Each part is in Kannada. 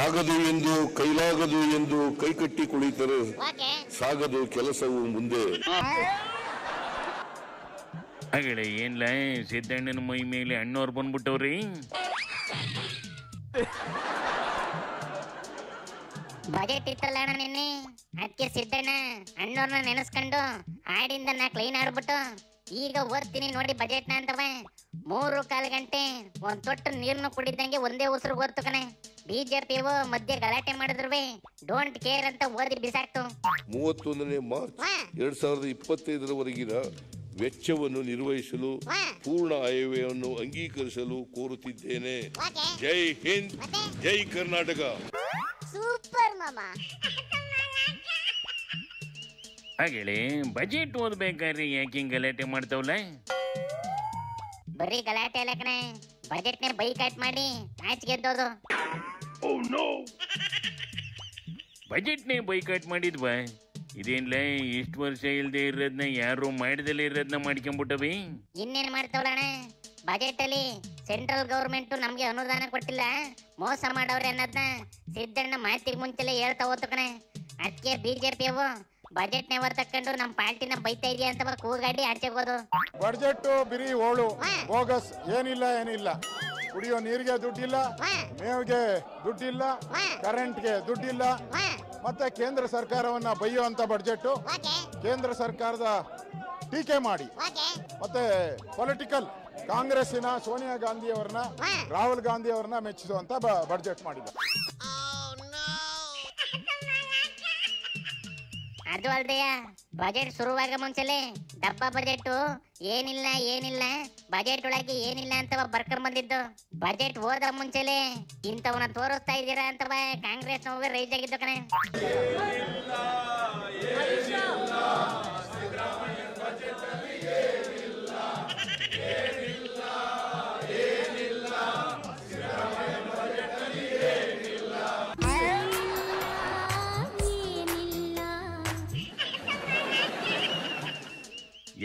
ಆಗದು ಎಂದು ಕೈಲಾಗದು ಎಂದು ಕೈಕಟ್ಟಿ ಕುಳಿತರೆ ಸಾಗದು ಕೆಲಸವು ಮುಂದೆ. ಹಾಗಳೆ ಏನ್ಲ ಸಿದ್ದಣ್ಣನ ಮೈ ಮೇಲೆ ಅಣ್ಣವ್ರು ಬಂದ್ಬಿಟ್ಟವ್ರಿ. ಬಜೆಟ್ ಇತ್ತಲ್ಲ ಅಣ್ಣ ನಿನ್ನೆ, ಅದಕ್ಕೆ ಸಿದ್ದಣ್ಣ ಅಣ್ಣವ್ರನ್ನ ನೆನೆಸ್ಕೊಂಡು ಹಾಡಿಂದ ನಾ ಕ್ಲೀನ್ ಆಡ್ಬಿಟ್ಟು ಈಗ ಓದ್ತೀನಿ ನೋಡಿ ಬಜೆಟ್ನ ಅಂತವ. 3-4 ಗಂಟೆ ಒಂದ್ ತೊಟ್ಟು ನೀರ್ನು ಕುಡಿದಂಗೆ ಒಂದೇ ಉಸಿರು ಓದ್ತು ಕಣೆ. ಬಿಜೆಪಿ ಮಧ್ಯೆ ಗಲಾಟೆ ಮಾಡಿದ್ರು ಡೋಂಟ್ ಕೇರ್ ಅಂತ ಓದಿ ಬಿಸಾಕ್ತು. 31ನೇ ಮಾರ್ಚ್ 2025ರವರೆಗಿನ ವೆಚ್ಚವನ್ನು ನಿರ್ವಹಿಸಲು ಪೂರ್ಣ ಆಯವ್ಯಯನ್ನು ಅಂಗೀಕರಿಸಲು ಕೋರುತ್ತಿದ್ದೇನೆ. ಜೈ ಹಿಂದ್, ಜೈ ಕರ್ನಾಟಕ. ಸೂಪರ್ ಮಾಮಾ. ಹಾಗೇಳಿ ಬಜೆಟ್ ಓದ್ಬೇಕಾದ್ರೆ ಯಾಕೆ ಗಲಾಟೆ ಮಾಡ್ತಾವಲ್ಲ? ಬರೀ ಗಲಾಟೆ ಅಲ್ಲ ಕಣೆ, ಬಜೆಟ್ ನೇ ಬೈಕಾಟ್ ಮಾಡಿ ಮ್ಯಾಚ್ ಗೆದ್ದೋದು. ಬಜೆಟ್ನೇ ಬೈಕಾಟ್ ಮಾಡಿದ್ವಾ? ಇದೇನ್ಲ ಇಷ್ಟು ವರ್ಷ ಇಲ್ದೇ ಇರೋದ್ನ ಯಾರು ಮಾಡ್ದಲೇ ಇರೋದ್ನ ಮಾಡ್ಕೊಂಡ್ಬಿಟ್ಟವಿ. ಇನ್ನೇನ್ ಮಾಡ್ತಾವಲ್ಲ ಬಜೆಟ್ ಅಲ್ಲಿ ಸೆಂಟ್ರಲ್ ಗವರ್ಮೆಂಟ್ ನಮ್ಗೆ ಅನುದಾನ ಕೊಟ್ಟಿಲ್ಲ, ಮೋಸ ಮಾಡವ್ರೆ ಅನ್ನೋದ್ನ ಸಿದ್ದಣ್ಣ ಮಾತಿಗೆ ಮುಂಚೆಲೆ ಹೇಳ್ತಾ ಹೋತು ಕಣೆ. ಅದಕ್ಕೆ ಬಿಜೆಪಿ ಬಜೆಟ್ ನೇ ತಕೊಂಡು ನಮ್ ಪಾರ್ಟಿನ ಬೈತಾ ಇದೆಯಾ ಅಂತ ಕೂಗಾಡಿ ಆಚೆಗೋದು. ಬಜೆಟ್ ಬಿರಿ ಓಳು ಬೋಗಸ್, ಏನಿಲ್ಲ. ಕುಡಿಯೋ ನೀರಿಗೆ ದುಡ್ಡಿಲ್ಲ, ಮೇವಿಗೆ ದುಡ್ಡಿಲ್ಲ, ಕರೆಂಟ್ಗೆ ದುಡ್ಡಿಲ್ಲ. ಮತ್ತೆ ಕೇಂದ್ರ ಸರ್ಕಾರವನ್ನ ಬೈಯುವಂತ ಬಜೆಟ್, ಕೇಂದ್ರ ಸರ್ಕಾರದ ಟೀಕೆ ಮಾಡಿ ಮತ್ತೆ ಪೊಲಿಟಿಕಲ್ ಕಾಂಗ್ರೆಸ್ಸಿನ ಸೋನಿಯಾ ಗಾಂಧಿ ಅವರನ್ನ, ರಾಹುಲ್ ಗಾಂಧಿ ಅವರನ್ನ ಮೆಚ್ಚಿಸುವಂತ ಬಜೆಟ್ ಮಾಡಿದ. ಅದು ಅಲ್ದೆಯ ಬಜೆಟ್ ಶುರುವಾಗ ಮುಂಚೆಲೆ ಡಬ್ಬಾ ಬಜೆಟ್ ಏನಿಲ್ಲ ಬಜೆಟ್ ಒಳಗೆ ಏನಿಲ್ಲ ಅಂತ ಬರ್ಕರ್ ಬಂದಿದ್ದು. ಬಜೆಟ್ ಹೋದ ಮುಂಚೆಲೆ ಇಂಥವನ್ನ ತೋರಿಸ್ತಾ ಇದ್ದೀರಾ ಅಂತ ಕಾಂಗ್ರೆಸ್ ನೋವು ರೈಸ್ ಆಗಿದ್ದು ಕಣೆ.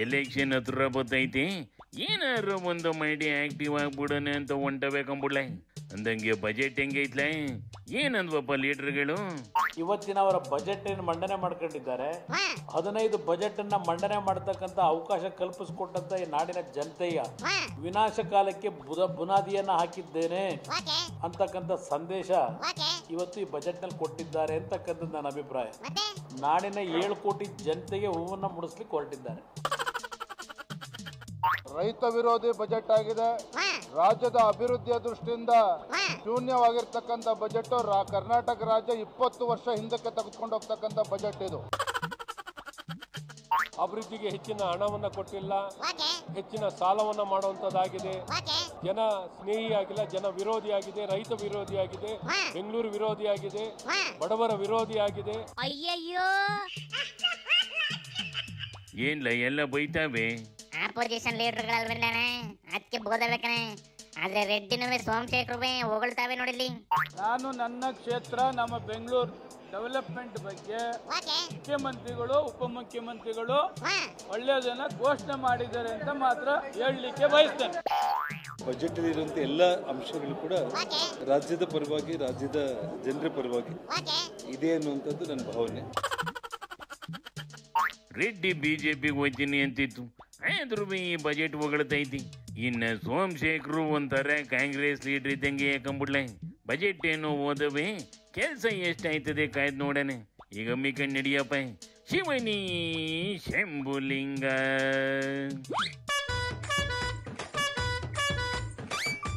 ಎಲೆಕ್ಷನ್ ಹತ್ರ ಬರ್ತೈತಿ, ಏನಾರು ಒಂದು ಮಾಡಿ ಆಕ್ಟಿವ್ ಆಗ್ಬಿಡೋಣ ಅಂತ ಹೊಂಟಬೇಕಂಬಿಡ್ಲ. ಅಂದಂಗೆ ಬಜೆಟ್ ಹೆಂಗೈತ್ಲ? ಏನಂದ್ವಪ್ಪ ಲೀಡರ್ಗಳು? ಇವತ್ತಿನ ಅವರ ಬಜೆಟ್ ಏನು ಮಂಡನೆ ಮಾಡ್ಕೊಂಡಿದ್ದಾರೆ, 15 ಬಜೆಟ್ ಅನ್ನ ಮಂಡನೆ ಮಾಡತಕ್ಕಂತ ಅವಕಾಶ ಕಲ್ಪಿಸಿಕೊಟ್ಟಂತ ಈ ನಾಡಿನ ಜನತೆಯ ವಿನಾಶ ಕಾಲಕ್ಕೆ ಬುನಾದಿಯನ್ನ ಹಾಕಿದ್ದೇನೆ ಅಂತಕ್ಕಂಥ ಸಂದೇಶ ಇವತ್ತು ಈ ಬಜೆಟ್ ನಲ್ಲಿ ಕೊಟ್ಟಿದ್ದಾರೆ ಅಂತಕ್ಕಂಥದ್ದು ನನ್ನ ಅಭಿಪ್ರಾಯ. ನಾಡಿನ 7 ಕೋಟಿ ಜನತೆಗೆ ಹೂವನ್ನ ಮುಡಿಸ್ಲಿಕ್ಕೆ ಹೊರಟಿದ್ದಾರೆ. ರೈತ ವಿರೋಧಿ ಬಜೆಟ್ ಆಗಿದೆ. ರಾಜ್ಯದ ಅಭಿವೃದ್ಧಿಯ ದೃಷ್ಟಿಯಿಂದ ಶೂನ್ಯವಾಗಿರ್ತಕ್ಕಂಥ ಬಜೆಟ್. ಕರ್ನಾಟಕ ರಾಜ್ಯ 20 ವರ್ಷ ಹಿಂದಕ್ಕೆ ತೆಗೆದುಕೊಂಡು ಹೋಗ್ತಕ್ಕಂಥ ಬಜೆಟ್ ಇದು. ಅಭಿವೃದ್ಧಿಗೆ ಹೆಚ್ಚಿನ ಹಣವನ್ನ ಕೊಟ್ಟಿಲ್ಲ, ಹೆಚ್ಚಿನ ಸಾಲವನ್ನ ಮಾಡುವಂತದ್ದಾಗಿದೆ. ಜನ ಸ್ನೇಹಿಯಾಗಿಲ್ಲ, ಜನ ವಿರೋಧಿಯಾಗಿದೆ, ರೈತ ವಿರೋಧಿಯಾಗಿದೆ, ಬೆಂಗಳೂರು ವಿರೋಧಿಯಾಗಿದೆ, ಬಡವರ ವಿರೋಧಿಯಾಗಿದೆ. ಅಯ್ಯಯ್ಯೋ, ಏನ್ಲ ಎಲ್ಲ ಬೈತಾವೆ? ಆಪೋಸಿಷನ್ ಲೀಡರ್ಗಳಲ್ವಲ್ಲ, ಅದಕ್ಕೆ ಬೋಧಬೇಕನೆ. ಆದ್ರೆ ರೆಡ್ಡಿನವೇ ಸೋಮಶೇಖರವೇ ಹೊಗಳ್ತಾವೆ ನೋಡಿಲ್ಲಿ. ನಾನು ನನ್ನ ಕ್ಷೇತ್ರ ನಮ್ಮ ಬೆಂಗಳೂರು ಡೆವಲಪ್ಮೆಂಟ್ ಬಗ್ಗೆ ಮುಖ್ಯಮಂತ್ರಿಗಳು ಉಪಮುಖ್ಯಮಂತ್ರಿಗಳು ಒಳ್ಳೆಯದನ್ನ ಘೋಷಣೆ ಮಾಡಿದ್ದಾರೆ ಅಂತ ಮಾತ್ರ ಹೇಳಲಿಕ್ಕೆ ಬಯಸ್ತೇನೆ. ಬಜೆಟ್ ಇರುವಂತ ಎಲ್ಲ ಅಂಶಗಳು ಕೂಡ ರಾಜ್ಯದ ಪರವಾಗಿ, ರಾಜ್ಯದ ಜನರ ಪರವಾಗಿ ಇದೆ ಅನ್ನುವಂಥದ್ದು ನನ್ನ ಭಾವನೆ. ರೆಡ್ಡಿ ಬಿಜೆಪಿಗೆ ಹೋಗ್ತೀನಿ ಅಂತಿತ್ತು, ಆದ್ರೂ ಈ ಬಜೆಟ್ ಹೊಗಳ್ತೈತಿ. ಇನ್ನು ಸೋಮಶೇಖರು ಒಂಥರ ಕಾಂಗ್ರೆಸ್ ಲೀಡರ್ ಇದ್ದಂಗೆ ಯಾಕಂಬಿಡ್ಲ. ಬಜೆಟ್ ಏನು ಓದವೆ, ಕೆಲಸ ಎಷ್ಟಾಯ್ತದೆ ಕಾಯ್ದು ನೋಡೋಣ. ಈಗ ಮಿಕಂಡ್ ನಡಿಯಪ್ಪ. Shivani Shambhulinga.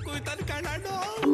Kuitan ka na, no!